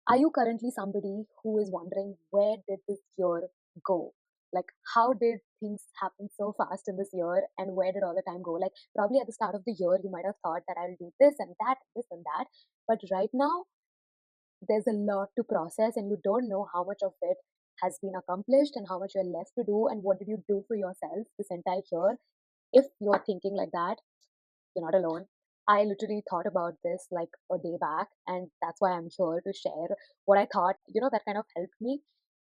Are you currently somebody who is wondering where did this year go? Like, how did things happen so fast in this year and where did all the time go? Like, probably at the start of the year, you might have thought that I'll do this and that, this and that. But right now, there's a lot to process and you don't know how much of it has been accomplished and how much you're left to do and what did you do for yourself this entire year. If you're thinking like that, you're not alone. I literally thought about this like a day back, and that's why I'm here to share what I thought, that kind of helped me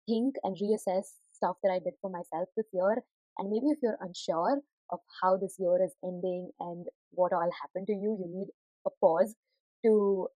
think and reassess stuff that I did for myself this year. And maybe if you're unsure of how this year is ending and what all happened to you, you need a pause to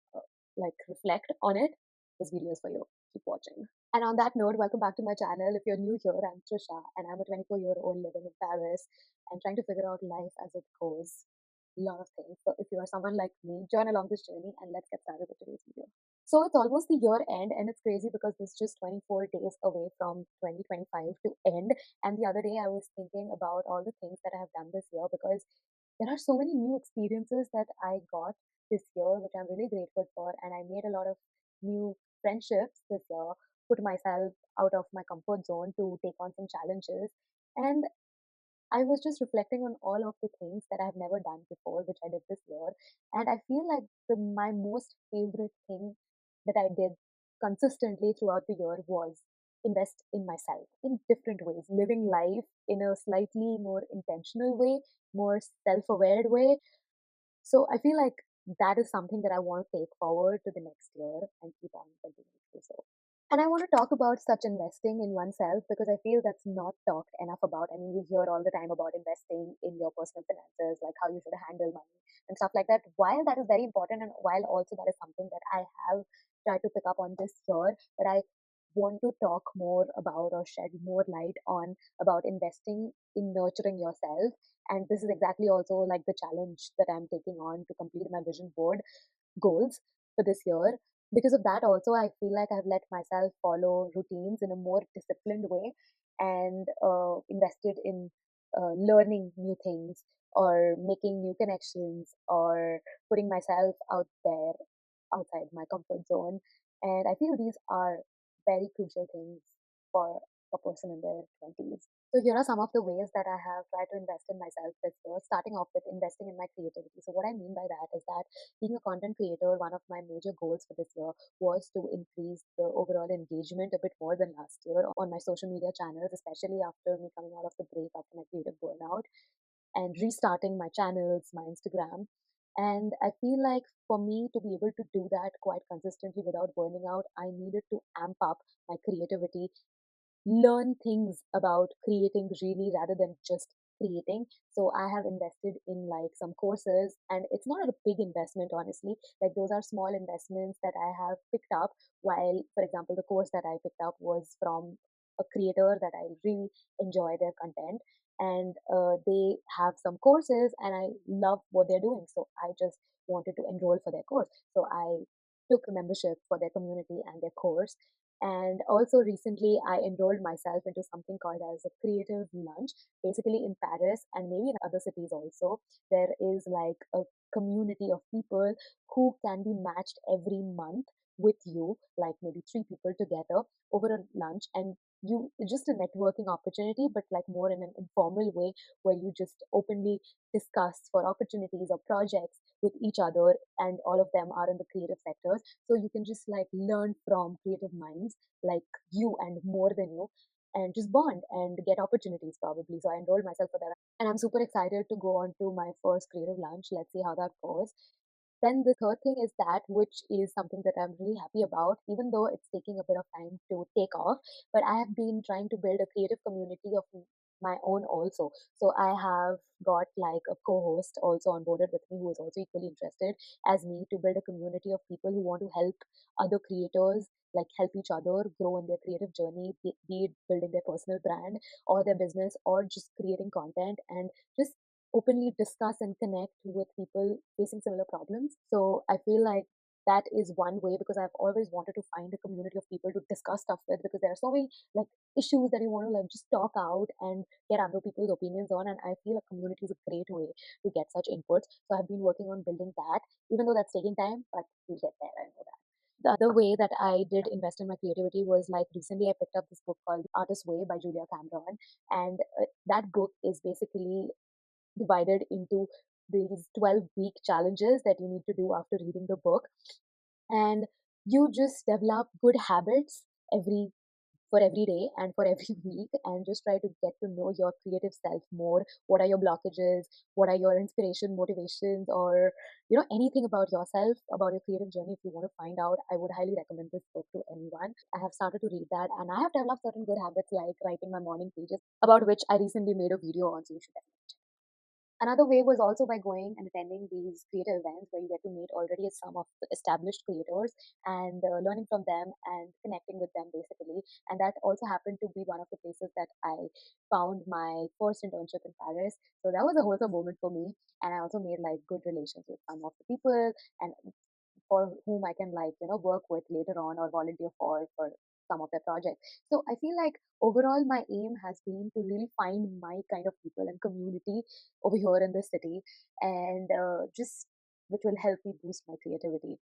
like reflect on it. This video is for you. Keep watching. And on that note, welcome back to my channel. If you're new here, I'm Trisha, and I'm a 24-year-old living in Paris and trying to figure out life as it goes. A lot of things. So if you are someone like me, join along this journey and let's get started with today's video. So it's almost the year end, and it's crazy because it's just 24 days away from 2025 to end. And the other day, I was thinking about all the things that I have done this year because there are so many new experiences that I got this year, which I'm really grateful for. And I made a lot of new friendships this year, put myself out of my comfort zone to take on some challenges. And I was just reflecting on all of the things that I've never done before, which I did this year. And I feel like my most favorite thing that I did consistently throughout the year was invest in myself in different ways, living life in a slightly more intentional way, more self aware way. So I feel like that is something that I want to take forward to the next year and keep on continuing to do so. And I want to talk about such investing in oneself because I feel that's not talked enough about. I mean, we hear all the time about investing in your personal finances, like how you should handle money and stuff like that. While that is very important, and while also that is something that I have tried to pick up on this year, but I want to talk more about or shed more light on about investing in nurturing yourself. And this is exactly also like the challenge that I'm taking on to complete my vision board goals for this year. Because of that, also, I feel like I've let myself follow routines in a more disciplined way and invested in learning new things or making new connections or putting myself out there outside my comfort zone. And I feel these are very crucial things for a person in their 20s. So here are some of the ways that I have tried to invest in myself this year, starting off with investing in my creativity. So what I mean by that is that being a content creator, one of my major goals for this year was to increase the overall engagement a bit more than last year on my social media channels, especially after me coming out of the break after my creative burnout and restarting my channels, my Instagram. And I feel like for me to be able to do that quite consistently without burning out, I needed to amp up my creativity, learn things about creating really rather than just creating. So I have invested in like some courses, and it's not a big investment, honestly. Like those are small investments that I have picked up. While, for example, the course that I picked up was from a creator that I really enjoy their content, and they have some courses, and I love what they're doing. So I just wanted to enroll for their course. So I took a membership for their community and their course. And also recently, I enrolled myself into something called as a creative lunch. Basically, in Paris and maybe in other cities also, there is like a community of people who can be matched every month with you, like maybe three people together over a lunch. And you just a networking opportunity, but like more in an informal way where you just openly discuss for opportunities or projects with each other, and all of them are in the creative sectors. So you can just like learn from creative minds like you and more than you, and just bond and get opportunities probably. So I enrolled myself for that, and I'm super excited to go on to my first creative lunch. Let's see how that goes. Then the third thing is that, which is something that I'm really happy about, even though it's taking a bit of time to take off, but I have been trying to build a creative community of my own also. So I have got like a co-host also onboarded with me who is also equally interested as me to build a community of people who want to help other creators, like help each other grow in their creative journey, be it building their personal brand or their business or just creating content, and just openly discuss and connect with people facing similar problems. So I feel like that is one way, because I've always wanted to find a community of people to discuss stuff with, because there are so many like issues that you want to like just talk out and get other people's opinions on. And I feel a community is a great way to get such inputs. So I've been working on building that, even though that's taking time, but we'll get there. I know that. The other way that I did invest in my creativity was like recently I picked up this book called The Artist's Way by Julia Cameron. And that book is basically divided into these 12-week challenges that you need to do after reading the book. And you just develop good habits every day and for every week, and just try to get to know your creative self more. What are your blockages? What are your inspiration, motivations, or anything about yourself, about your creative journey? If you want to find out, I would highly recommend this book to anyone. I have started to read that, and I have developed certain good habits like writing my morning pages, about which I recently made a video on, so you should definitely check. Another way was also by going and attending these creative events where you get to meet already some of the established creators, and learning from them and connecting with them basically. And that also happened to be one of the places that I found my first internship in Paris. So that was a wholesome moment for me. And I also made like good relations with some of the people, and for whom I can work with later on or volunteer for some of their projects. So I feel like overall my aim has been to really find my kind of people and community over here in the city, and just which will help me boost my creativity.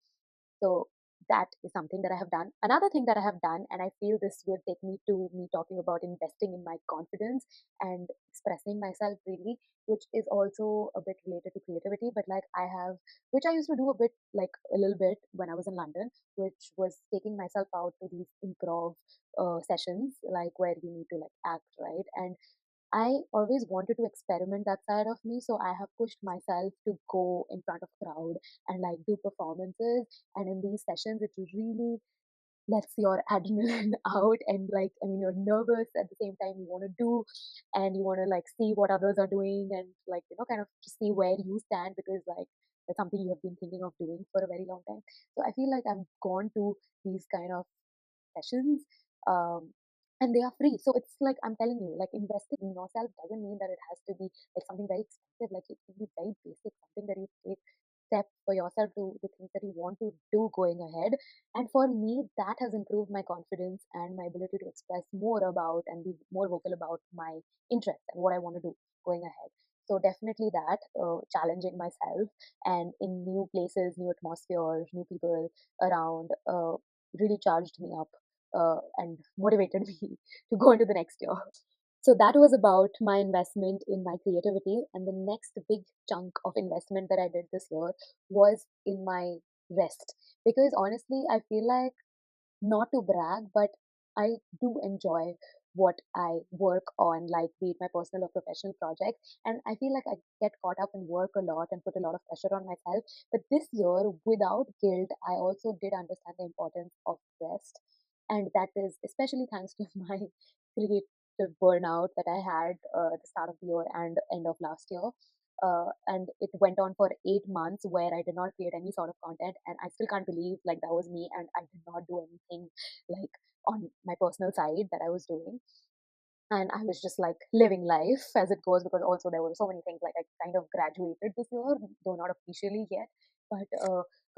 So that is something that I have done. Another thing that I have done, and I feel this would take me to me talking about investing in my confidence and expressing myself really, which is also a bit related to creativity. But like I have, which I used to do a bit, like a little bit when I was in London, which was taking myself out to these improv sessions, like where you need to like act, right? And I always wanted to experiment that side of me, so I have pushed myself to go in front of crowd and like do performances. And in these sessions, it really lets your adrenaline out, and like I mean, you're nervous at the same time. You want to do, and you want to like see what others are doing, and like kind of just see where you stand, because like that's something you have been thinking of doing for a very long time. So I feel like I've gone to these kind of sessions, um, and they are free. So it's like I'm telling you, like investing in yourself doesn't mean that it has to be like something very expensive. Like it can be very basic, something that you take steps for yourself to the things that you want to do going ahead. And for me, that has improved my confidence and my ability to express more about and be more vocal about my interests and what I want to do going ahead. So definitely that challenging myself and in new places, new atmospheres, new people around really charged me up and motivated me to go into the next year. So that was about my investment in my creativity. And the next big chunk of investment that I did this year was in my rest. Because honestly, I feel like, not to brag, but I do enjoy what I work on, like be it my personal or professional project. And I feel like I get caught up in work a lot and put a lot of pressure on myself. But this year, without guilt, I also did understand the importance of rest. And that is especially thanks to my creative burnout that I had at the start of the year and end of last year. And it went on for 8 months where I did not create any sort of content, and I still can't believe like that was me, and I did not do anything like on my personal side that I was doing. And I was just like living life as it goes, because also there were so many things, like I kind of graduated this year, though not officially yet, but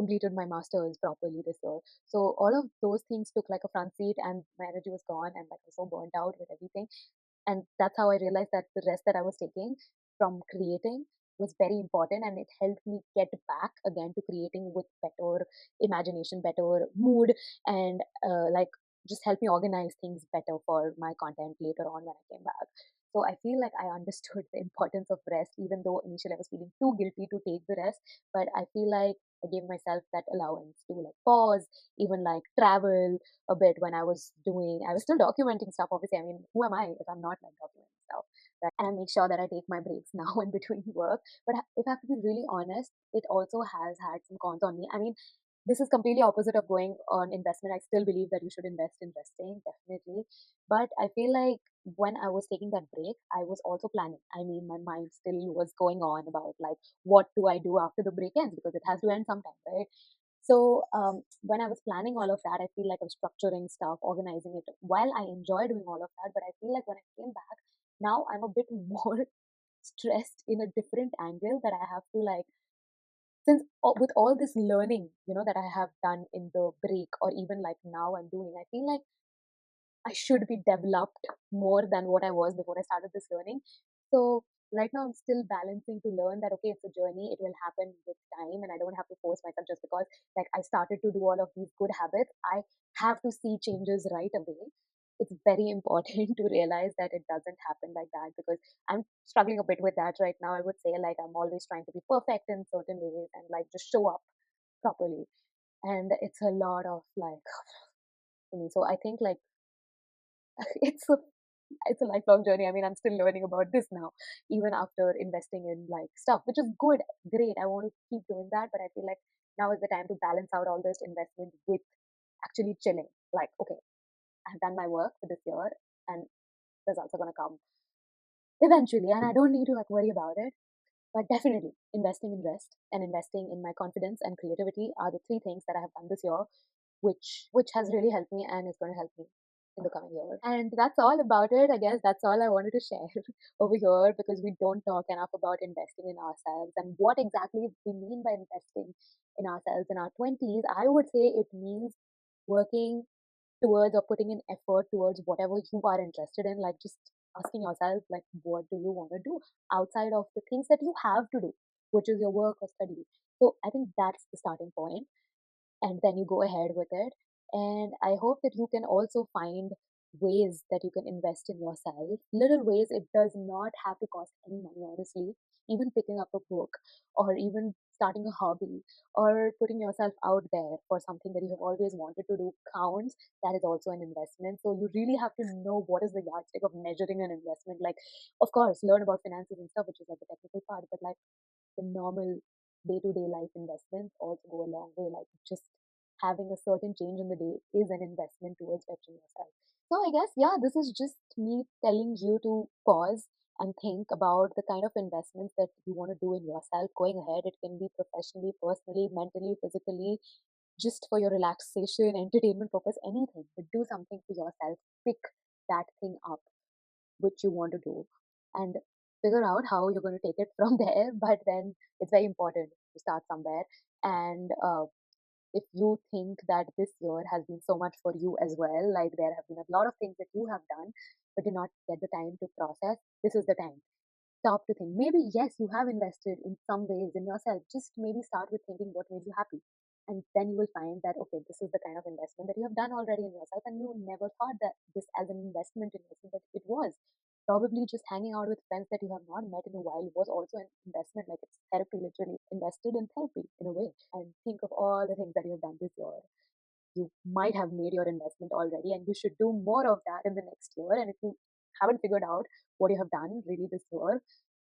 completed my master's properly this year. So all of those things took like a front seat, and my energy was gone, and like I was so burnt out with everything. And that's how I realized that the rest that I was taking from creating was very important, and it helped me get back again to creating with better imagination, better mood, and like just help me organize things better for my content later on when I came back. So I feel like I understood the importance of rest, even though initially I was feeling too guilty to take the rest. But I feel like I gave myself that allowance to like pause, even like travel a bit when I was still documenting stuff. Obviously, I mean, who am I if I'm not like documenting stuff? Right? And I make sure that I take my breaks now in between work. But if I have to be really honest, it also has had some cons on me. I mean, this is completely opposite of going on investment. I still believe that you should invest in investing, definitely. But I feel like when I was taking that break, I was also planning. I mean, my mind still was going on about like, what do I do after the break ends? Because it has to end sometime, right? So when I was planning all of that, I feel like I was structuring stuff, organizing it. While I enjoy doing all of that, but I feel like when I came back, now I'm a bit more stressed in a different angle, that I have to like, since with all this learning, that I have done in the break, or even like now I'm doing, I feel like I should be developed more than what I was before I started this learning. So right now I'm still balancing to learn that okay, it's a journey, it will happen with time, and I don't have to force myself just because like I started to do all of these good habits. I have to see changes right away. It's very important to realize that it doesn't happen like that, because I'm struggling a bit with that right now. I would say like I'm always trying to be perfect in certain ways and like just show up properly, and it's a lot of like for me. So I think like it's a it's a lifelong journey. I mean, I'm still learning about this now, even after investing in like stuff, which is good, great. I want to keep doing that, but I feel like now is the time to balance out all this investment with actually chilling. Like, okay, I've done my work for this year, and results are gonna come eventually, and I don't need to like worry about it. But definitely, investing in rest and investing in my confidence and creativity are the three things that I have done this year, which has really helped me and is going to help me in the coming year. And that's all about it. I guess that's all I wanted to share over here, because we don't talk enough about investing in ourselves and what exactly we mean by investing in ourselves in our 20s. I would say it means working towards or putting in effort towards whatever you are interested in, like just asking yourself like what do you want to do outside of the things that you have to do, which is your work or study. So I think that's the starting point, and then you go ahead with it. And I hope that you can also find ways that you can invest in yourself. Little ways, it does not have to cost any money, honestly. Even picking up a book, or even starting a hobby, or putting yourself out there for something that you have always wanted to do counts. That is also an investment. So you really have to know what is the yardstick of measuring an investment. Like, of course, learn about finances and stuff, which is like the technical part, but like the normal day-to-day life investments also go a long way. Like just having a certain change in the day is an investment towards bettering yourself. So I guess yeah, this is just me telling you to pause and think about the kind of investments that you want to do in yourself going ahead. It can be professionally, personally, mentally, physically, just for your relaxation, entertainment purpose, anything. But do something for yourself. Pick that thing up which you want to do, and figure out how you're going to take it from there. But then it's very important to start somewhere. And if you think that this year has been so much for you as well, like there have been a lot of things that you have done but did not get the time to process, this is the time. Stop to think. Maybe, yes, you have invested in some ways in yourself. Just maybe start with thinking what made you happy. And then you will find that, okay, this is the kind of investment that you have done already in yourself. And you never thought that this as an investment in yourself, but it was. Probably just hanging out with friends that you have not met in a while was also an investment. Like it's therapy, literally invested in therapy in a way. And think of all the things that you have done this year. You might have made your investment already, and you should do more of that in the next year. And if you haven't figured out what you have done really this year,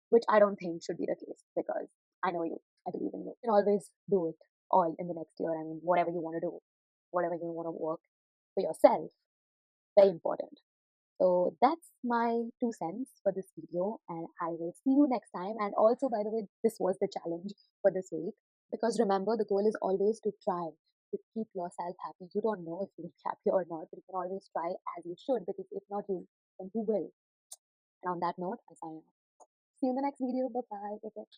which I don't think should be the case, because I know you, I believe in you, you can always do it all in the next year. I mean, whatever you want to do, whatever you want to work for yourself, very important. So that's my 2 cents for this video, and I will see you next time. And also, by the way, this was the challenge for this week, because remember, the goal is always to try to keep yourself happy. You don't know if you will be happy or not, but you can always try as you should, because if not you, then who will? And on that note, I sign off. See you in the next video. Bye bye. Take care.